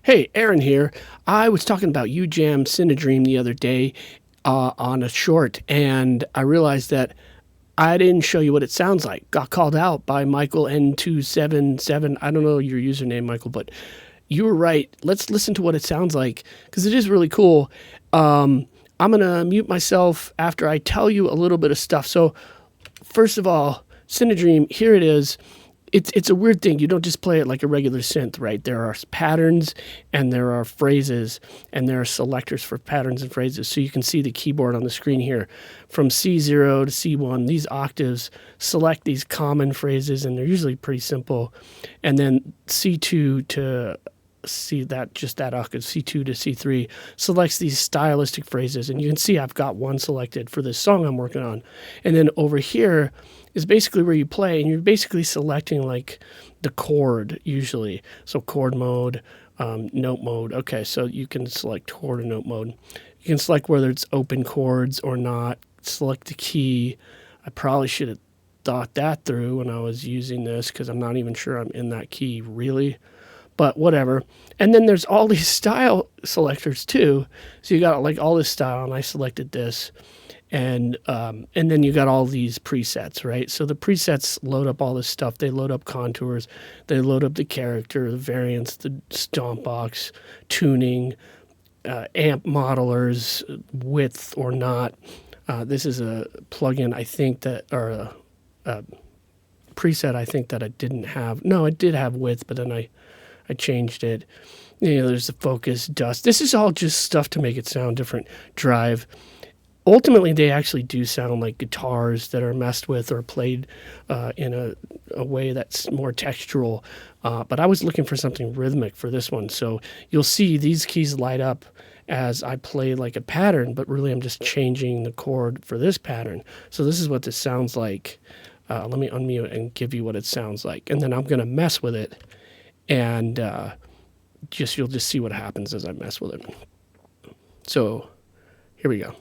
Hey, Aaron here. I was talking about UJAM Cinedream the other day on a short, and I realized that I didn't show you what it sounds like. Got called out by Michael N277. I don't know your username, Michael, but you were right. Let's listen to what it sounds like because it is really cool. I'm going to mute myself after I tell you a little bit of stuff. So, first of all, Cinedream, here it is. It's a weird thing. You don't just play it like a regular synth, right? There are patterns and there are phrases and there are selectors for patterns and phrases. So you can see the keyboard on the screen here. From C0 to C1, these octaves select these common phrases, and they're usually pretty simple. And then C2 to that octave, C2 to C3, selects these stylistic phrases. And you can see I've got one selected for this song I'm working on. And then over here is basically where you play, and you're basically selecting like the chord usually. So chord mode, note mode. Okay, so you can select chord or note mode. You can select whether it's open chords or not. Select the key. I probably should have thought that through when I was using this because I'm not even sure I'm in that key really, but whatever. And then there's all these style selectors too. So you got like all this style, and I selected this. And then you got all these presets, right? So the presets load up all this stuff. They load up contours, they load up the character, the variants, the stomp box, tuning, amp modelers, width or not. This is a plugin I think that, or a preset I think that I didn't have. No, I did have width, but then I changed it. There's the focus, dust. This is all just stuff to make it sound different. Drive. Ultimately, they actually do sound like guitars that are messed with or played in a way that's more textural. But I was looking for something rhythmic for this one. So you'll see these keys light up as I play like a pattern, but really I'm just changing the chord for this pattern. So this is what this sounds like. Let me unmute and give you what it sounds like. And then I'm going to mess with it, and you'll just see what happens as I mess with it. So here we go.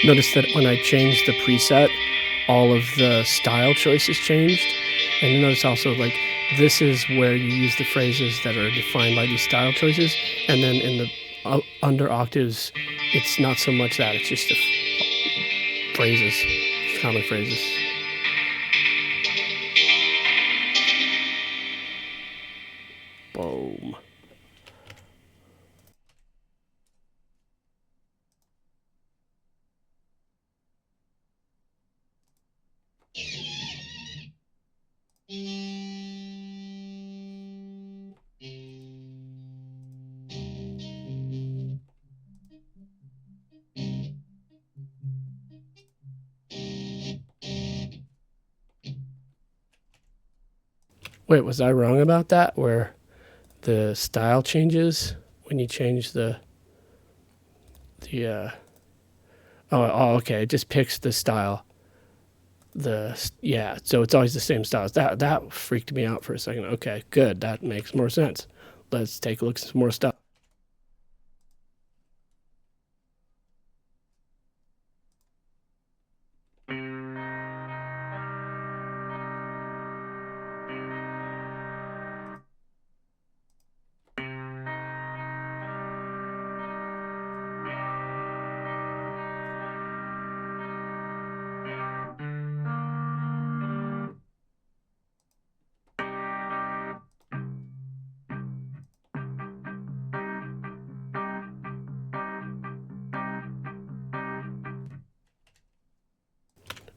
Notice that when I changed the preset, all of the style choices changed. And you notice also like this is where you use the phrases that are defined by these style choices. And then in the under octaves, it's not so much that, it's just the phrases, common phrases. Boom. Wait, was I wrong about that? Where the style changes when you change the okay, it just picks the style. Yeah, so it's always the same styles. That freaked me out for a second. Okay, good. That makes more sense. Let's take a look at some more stuff.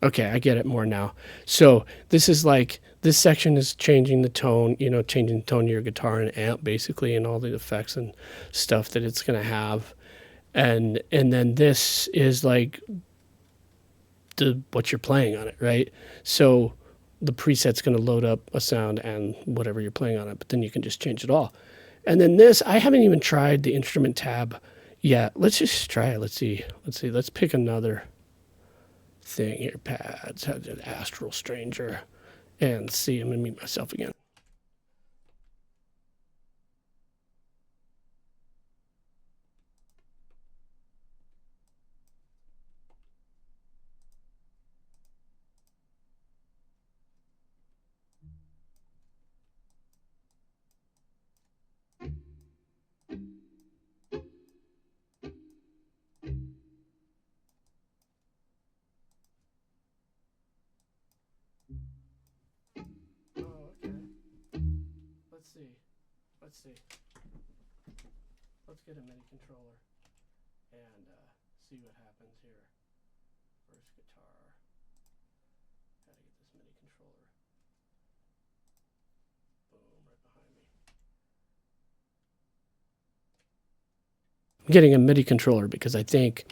Okay, I get it more now. So this is like this section is changing the tone, changing the tone of your guitar and amp basically, and all the effects and stuff that it's gonna have, and then this is like what you're playing on it, right? So the preset's gonna load up a sound and whatever you're playing on it, but then you can just change it all. And then this, I haven't even tried the instrument tab yet. Let's just try it. Let's see. Let's pick another thing here. Pads, Astral Stranger, and see. I'm gonna mute myself again. Oh, okay. Let's see. Let's get a MIDI controller and see what happens here. First guitar. Gotta get this MIDI controller. Boom, right behind me. I'm getting a MIDI controller because I think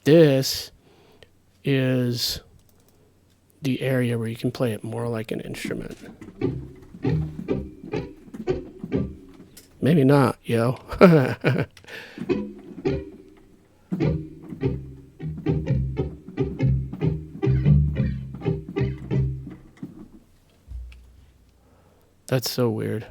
this is the area where you can play it more like an instrument. Maybe not, yo. That's so weird.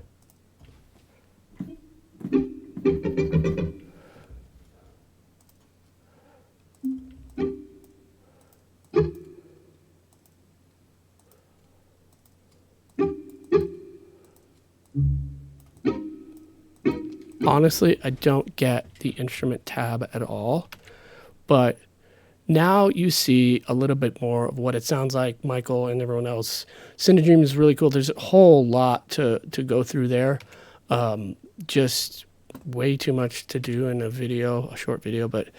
Honestly, I don't get the instrument tab at all, but now you see a little bit more of what it sounds like, Michael and everyone else. Cinedream is really cool. There's a whole lot to go through there. Just way too much to do in a short video, but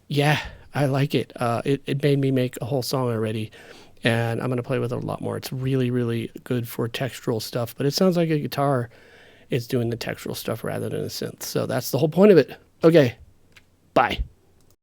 yeah, I like it. It made me make a whole song already, and I'm going to play with it a lot more. It's really, really good for textural stuff, but it sounds like a guitar is doing the textural stuff rather than a synth. So that's the whole point of it. Okay, bye.